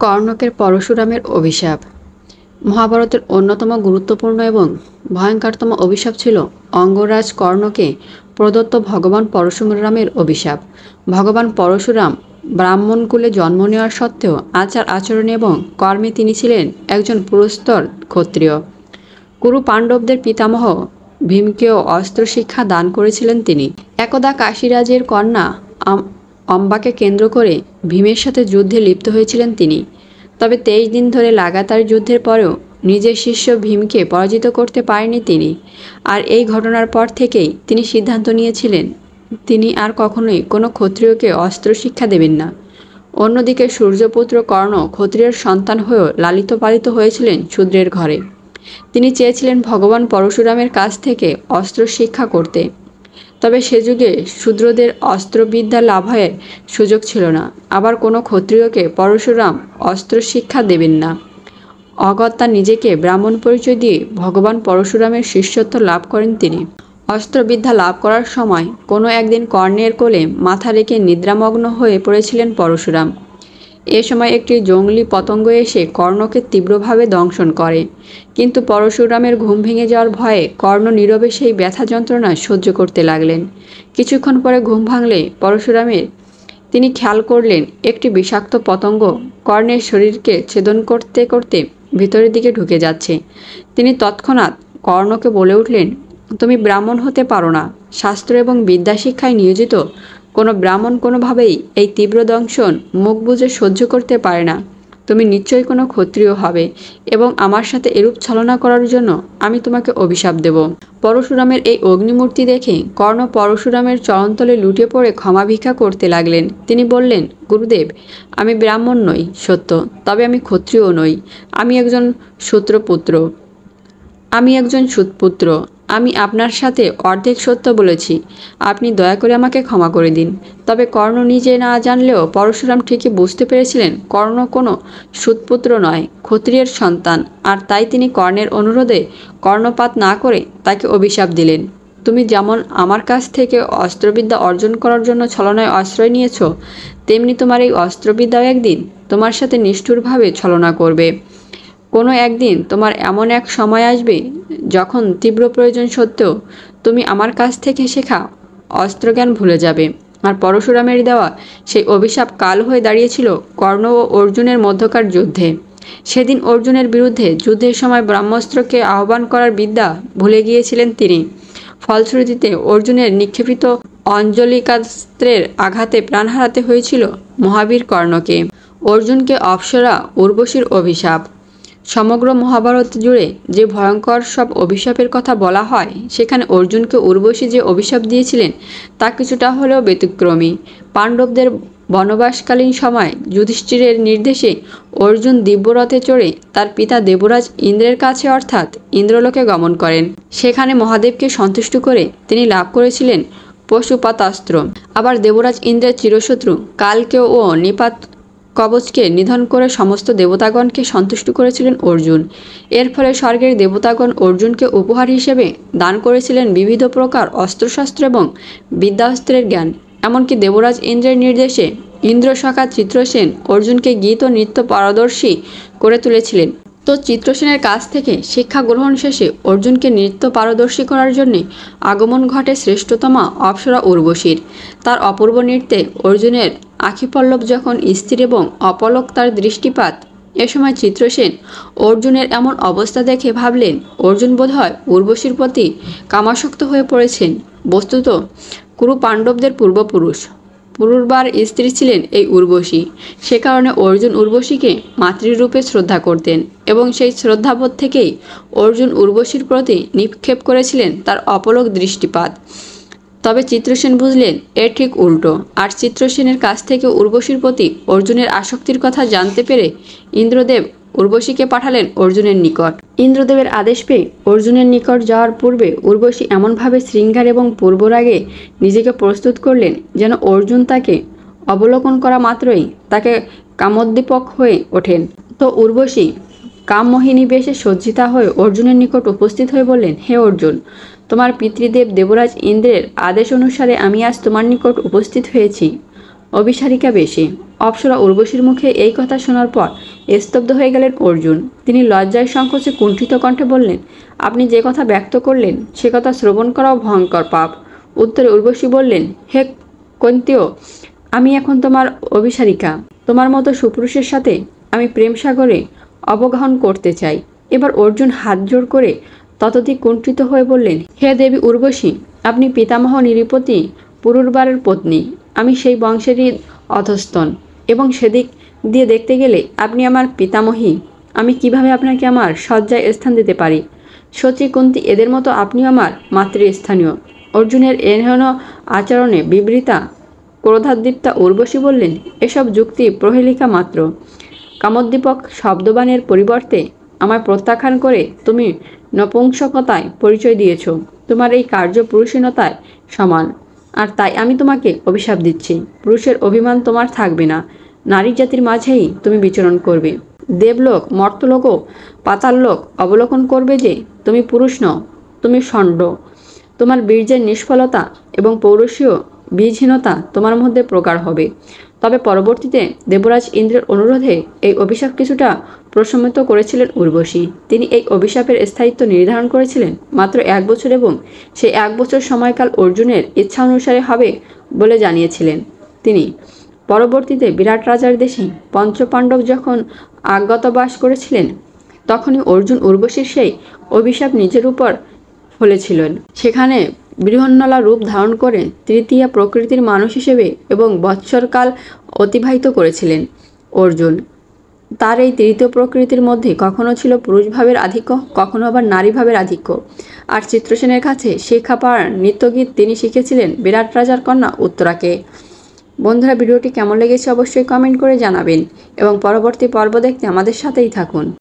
কর্ণকের পরশুরামের অভিশাপ। মহাভারতের অন্যতম গুরুত্বপূর্ণ এবং ভয়ঙ্করতম অভিশাপ ছিল অঙ্গরাজ কর্ণকে প্রদত্ত ভগবান পরশুরামের অভিশাপ। ভগবান পরশুরাম ব্রাহ্মণকুলে জন্ম নেওয়ার সত্ত্বেও আচার আচরণ এবং কর্মে তিনি ছিলেন একজন পুরস্তর ক্ষত্রিয়। কুরু পাণ্ডবদের পিতামহ ভীমকেও অস্ত্র শিক্ষা দান করেছিলেন তিনি। একদা কাশীরাজের কন্যা অম্বাকে কেন্দ্র করে ভীমের সাথে যুদ্ধে লিপ্ত হয়েছিলেন তিনি। তবে 23 দিন ধরে লাগাতার যুদ্ধের পরেও নিজের শিষ্য ভীমকে পরাজিত করতে পারেনি তিনি। আর এই ঘটনার পর থেকেই তিনি সিদ্ধান্ত নিয়েছিলেন তিনি আর কখনোই কোনো ক্ষত্রিয়কে অস্ত্র শিক্ষা দেবেন না। অন্যদিকে সূর্যপুত্র কর্ণ ক্ষত্রিয়ের সন্তান হয়েও লালিত পালিত হয়েছিলেন শূদ্রের ঘরে। তিনি চেয়েছিলেন ভগবান পরশুরামের কাছ থেকে অস্ত্র শিক্ষা করতে। তবে সে যুগে শূদ্রদের অস্ত্রবিদ্যা লাভের সুযোগ ছিল না। আবার কোনো ক্ষত্রিয়কে পরশুরাম অস্ত্র শিক্ষা দেবেন না। অগত্যা নিজেকে ব্রাহ্মণ পরিচয় দিয়ে ভগবান পরশুরামের শিষ্যত্ব লাভ করেন তিনি। অস্ত্রবিদ্যা লাভ করার সময় কোনো একদিন কর্ণের কোলে মাথা রেখে নিদ্রামগ্ন হয়ে পড়েছিলেন পরশুরাম। এ সময় একটি জংলি পতঙ্গ এসে কর্ণকে তীব্রভাবে দংশন করে। কিন্তু পরশুরামের ঘুম ভেঙে যাওয়ার ভয়ে কর্ণ নীরবে সেই ব্যথা যন্ত্রণা সহ্য করতে লাগলেন। কিছুক্ষণ পরে ঘুম ভাঙলে পরশুরামের তিনি খেয়াল করলেন একটি বিষাক্ত পতঙ্গ কর্ণের শরীরকে ছেদন করতে করতে ভিতরের দিকে ঢুকে যাচ্ছে। তিনি তৎক্ষণাৎ কর্ণকে বলে উঠলেন, তুমি ব্রাহ্মণ হতে পারো না। শাস্ত্র এবং বিদ্যা শিক্ষায় নিয়োজিত কোনো ব্রাহ্মণ কোনোভাবেই এই তীব্র দংশন মুখ বুজে সহ্য করতে পারে না। তুমি নিশ্চয়ই কোনো ক্ষত্রিয় হবে এবং আমার সাথে এরূপ ছলনা করার জন্য আমি তোমাকে অভিশাপ দেব। পরশুরামের এই অগ্নিমূর্তি দেখে কর্ণ পরশুরামের চরণতলে লুটিয়ে পড়ে ক্ষমা ভিক্ষা করতে লাগলেন। তিনি বললেন, গুরুদেব, আমি ব্রাহ্মণ নই সত্য, তবে আমি ক্ষত্রিয় নই। আমি একজন সুতপুত্র। আমি আপনার সাথে অর্ধেক সত্য বলেছি। আপনি দয়া করে আমাকে ক্ষমা করে দিন। তবে কর্ণ নিজে না জানলেও পরশুরাম ঠিকই বুঝতে পেরেছিলেন কর্ণ কোনো সুতপুত্র নয়, ক্ষত্রিয়ের সন্তান। আর তাই তিনি কর্ণের অনুরোধে কর্ণপাত না করে তাকে অভিশাপ দিলেন। তুমি যেমন আমার কাছ থেকে অস্ত্রবিদ্যা অর্জন করার জন্য ছলনায় আশ্রয় নিয়েছ, তেমনি তোমার এই অস্ত্রবিদ্যাও একদিন তোমার সাথে নিষ্ঠুরভাবে ছলনা করবে। কোনো একদিন তোমার এমন এক সময় আসবে যখন তীব্র প্রয়োজন সত্ত্বেও তুমি আমার কাছ থেকে শেখা অস্ত্রজ্ঞান ভুলে যাবে। আর পরশুরামের দেওয়া সেই অভিশাপ কাল হয়ে দাঁড়িয়েছিল কর্ণ ও অর্জুনের মধ্যকার যুদ্ধে। সেদিন অর্জুনের বিরুদ্ধে যুদ্ধের সময় ব্রহ্মাস্ত্রকে আহ্বান করার বিদ্যা ভুলে গিয়েছিলেন তিনি। ফলশ্রুতিতে অর্জুনের নিক্ষেপিত অঞ্জলিকাস্ত্রের আঘাতে প্রাণ হারাতে হয়েছিল মহাবীর কর্ণকে। অর্জুনকে অপ্সরা উর্বশীর অভিশাপ। সমগ্র মহাভারত জুড়ে যে ভয়ঙ্কর সব অভিশাপের কথা বলা হয়, সেখানে অর্জুনকে উর্বশী যে অভিশাপ দিয়েছিলেন তা কিছুটা হলেও ব্যতিক্রমী। পাণ্ডবদের বনবাসকালীন সময় যুধিষ্ঠিরের নির্দেশে অর্জুন দিব্যরথে চড়ে তার পিতা দেবরাজ ইন্দ্রের কাছে অর্থাৎ ইন্দ্রলোকে গমন করেন। সেখানে মহাদেবকে সন্তুষ্ট করে তিনি লাভ করেছিলেন পশুপাতাস্ত্র। আবার দেবরাজ ইন্দ্রের চিরশত্রু কালকেয় ও নিপাত কবচকে নিধন করে সমস্ত দেবতাগণকে সন্তুষ্ট করেছিলেন অর্জুন। এর ফলে স্বর্গের দেবতাগণ অর্জুনকে উপহার হিসেবে দান করেছিলেন বিবিধ প্রকার অস্ত্রশস্ত্র এবং বিদ্যাস্ত্রের জ্ঞান। এমনকি দেবরাজ ইন্দ্রের নির্দেশে ইন্দ্রসখা চিত্রসেন অর্জুনকে গীত ও নৃত্য পারদর্শী করে তুলেছিলেন। তো চিত্রসেনের কাছ থেকে শিক্ষা গ্রহণ শেষে অর্জুনকে নৃত্য পারদর্শী করার জন্যে আগমন ঘটে শ্রেষ্ঠতমা অপ্সরা উর্বশীর। তার অপূর্ব নৃত্যে অর্জুনের আখিপল্লব যখন স্থির এবং অপলক তার দৃষ্টিপাত, এ সময় চিত্রসেন অর্জুনের এমন অবস্থা দেখে ভাবলেন অর্জুন বোধহয় উর্বশীর প্রতি কামাসক্ত হয়ে পড়েছেন। বস্তুত কুরু পাণ্ডবদের পূর্ববার স্ত্রী ছিলেন এই উর্বশী। সে কারণে অর্জুন উর্বশীকে মাতৃরূপে শ্রদ্ধা করতেন এবং সেই শ্রদ্ধাবোধ থেকেই অর্জুন উর্বশীর প্রতি নিক্ষেপ করেছিলেন তার অপলক দৃষ্টিপাত। তবে চিত্রসেন বুঝলেন এর ঠিক উল্টো। আর চিত্রসেনের কাছ থেকে উর্বশীর প্রতি অর্জুনের আসক্তির কথা জানতে পেরে ইন্দ্রদেব উর্বশীকে পাঠালেন অর্জুনের নিকট। ইন্দ্রদেবের আদেশ পেয়ে অর্জুনের নিকট যাওয়ার পূর্বে উর্বশী এমনভাবে শৃঙ্গার এবং পূর্বরাগে নিজেকে প্রস্তুত করলেন যেন অর্জুন তাকে অবলোকন করা মাত্রই তাকে কামোদ্দীপক হয়ে ওঠেন। তো উর্বশী কামমোহিনী বেশে সজ্জিতা হয়ে অর্জুনের নিকট উপস্থিত হয়ে বললেন, হে অর্জুন, তোমার পিতৃদেব দেবরাজ ইন্দ্রের আদেশ অনুসারে আমি আজ তোমার নিকট উপস্থিত হয়েছি অভিসারিকা বেশে। অপ্সরা উর্বশীর মুখে এই কথা শোনার পর স্তব্ধ হয়ে গেলেন অর্জুন। তিনি লজ্জায় সংকোচে কুণ্ঠিত কণ্ঠে বললেন, আপনি যে কথা ব্যক্ত করলেন সে কথা শ্রবণ করাও ভয়ঙ্কর পাপ। উত্তরে উর্বশী বললেন, হে কৈন্তেয়, আমি এখন তোমার অভিসারিকা। তোমার মতো সুপুরুষের সাথে আমি প্রেম সাগরে অবগাহন করতে চাই। এবার অর্জুন হাত জোড় করে ততোধিক কুণ্ঠিত হয়ে বললেন, হে দেবী উর্বশী, আপনি পিতামহ নিরুপতি পুরুরবারের পত্নী। আমি সেই বংশেরই অধস্তন, এবং সেদিক দিয়ে দেখতে গেলে আপনি আমার পিতামহী। আমি কিভাবে আপনাকে আমার শয্যায় স্থান দিতে পারি? শচী, কুন্তী এদের মতো আপনিও আমার মাতৃস্থানীয়। অর্জুনের এহেন আচরণে বিবৃতা ক্রোধাদীপ্তা উর্বশী বললেন, এসব যুক্তি প্রহেলিকা মাত্র। কামোদ্দীপক শব্দবাণের পরিবর্তে আমায় প্রত্যাখ্যান করে তুমি নপুংসকতায় পরিচয় দিয়েছ। তোমার এই কার্য পুরুষহীনতায় সমান, আর তাই আমি তোমাকে অভিশাপ দিচ্ছি। পুরুষের অভিমান তোমার থাকবে না, নারী জাতির মাঝেই তুমি বিচরণ করবে। দেবলোক, মর্তলোক ও পাতাললোক অবলোকন করবে যে তুমি পুরুষ নও, তুমি ষণ্ড। তোমার বীর্যের নিষ্ফলতা এবং পৌরুষীয় বীজহীনতা তোমার মধ্যে প্রগাঢ় হবে। তবে পরবর্তীতে দেবরাজ ইন্দ্রের অনুরোধে এই অভিশাপ কিছুটা প্রশমিত করেছিলেন উর্বশী। তিনি এই অভিশাপের স্থায়িত্ব নির্ধারণ করেছিলেন মাত্র 1 বছর, এবং সেই 1 বছর সময়কাল অর্জুনের ইচ্ছা অনুসারে হবে বলে জানিয়েছিলেন তিনি। পরবর্তীতে বিরাট রাজার দেশে পঞ্চপাণ্ডব যখন অজ্ঞাতবাস করেছিলেন, তখনই অর্জুন উর্বশীর সেই অভিশাপ নিজের উপর ফলেছিলেন। সেখানে বৃহন্নলা রূপ ধারণ করে তৃতীয়া প্রকৃতির মানুষ হিসেবে এবং বৎসরকাল অতিবাহিত করেছিলেন অর্জুন। তার এই তৃতীয় প্রকৃতির মধ্যে কখনো ছিল পুরুষভাবের আধিক্য, কখনো আবার নারীভাবের আধিক্য। আর চিত্রসেনের কাছে শেখা পাওয়ার নৃত্যগীত তিনি শিখেছিলেন বিরাট রাজার কন্যা উত্তরাকে। বন্ধুরা, ভিডিওটি কেমন লেগেছে অবশ্যই কমেন্ট করে জানাবেন, এবং পরবর্তী পর্ব দেখতে আমাদের সাথেই থাকুন।